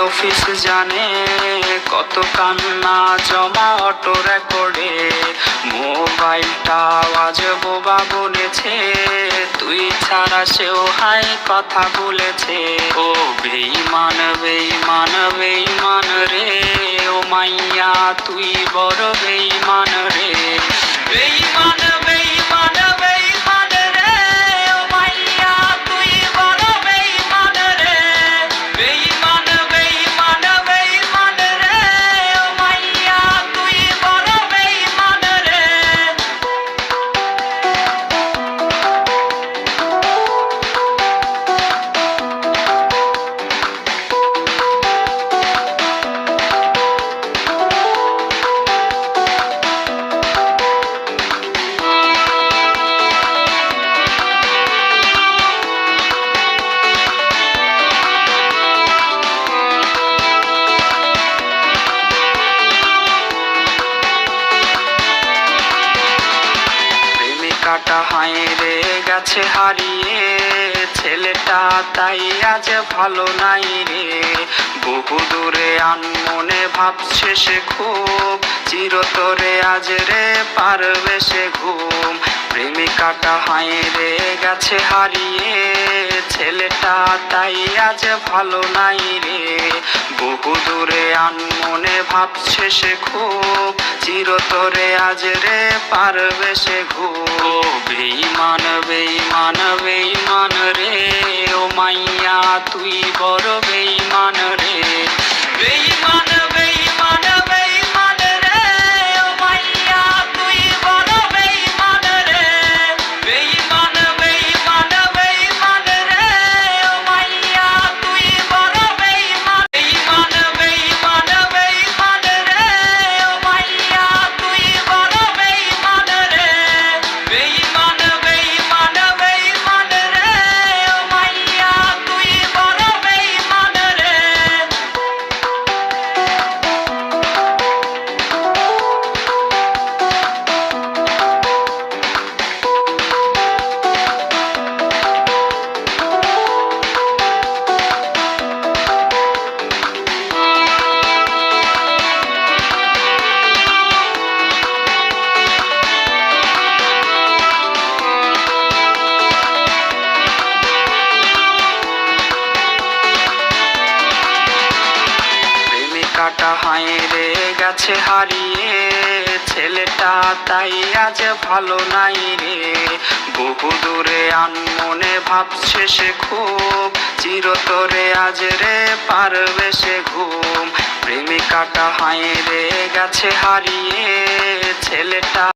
Office জানে কত কান্না জমা অটো রেকর্ডে, মোবাইলটা আওয়াজ বোবা বলেছে, তুই ছাড়া সেও হাই কথা বলেছে। ও বেঈমান বেঈমান বেঈমান রে, ও মাইয়া তুই বড় বেঈমান রে। বেঈমান বেঈমান বেঈমান রে, ও মাইয়া তুই বড় বেঈমান রে। বেঈমান বেঈমান বেঈমান রে, ও মাইয়া তুই বড় বেঈমান রে। প্রেমিকাটা হায়রে গেছে হারিয়ে, ছেলেটা তাই আজ ভালো নাই রে। বহু দূরে আনমনে ভাবছে সে খুব, চিরতরে আজ রে পারবে সে ঘুম। প্রেমিকাটা হায়রে গেছে হারিয়ে, ছেলেটা তাই আজ ভালো নাই রে। বহু দূরে আনমনে ভাবছে সে খুব, চিরতরে আজ রে পারবে সে ঘুম। বেঈমান বেঈমান বেঈমান রে, ও মাইয়া তুই বড় বেঈমান রে। বেঈমান বেঈমান বেঈমান রে, ও মাইয়া তুই বড় বেঈমান রে। বেঈমান বেঈমান বেঈমান রে, ও মাইয়া তুই বড় বেঈমান। বেঈমান বেঈমান বেঈমান রে, ও মাইয়া তুই বড় বেঈমান রে। বেঈমান বেঈমান বেঈমান রে, ও মাইয়া তুই বড় বেঈমান রে। প্রেমিকাটা হায়রে গেছে হারিয়ে, ছেলেটা তাই আজ ভালো নাই রে। বহু দূরে আনমনে ভাবছে সে খুব, চিরতরে আজ রে পারবে সে ঘুম। প্রেমিকাটা হায়রে গেছে হারিয়ে, ছেলেটা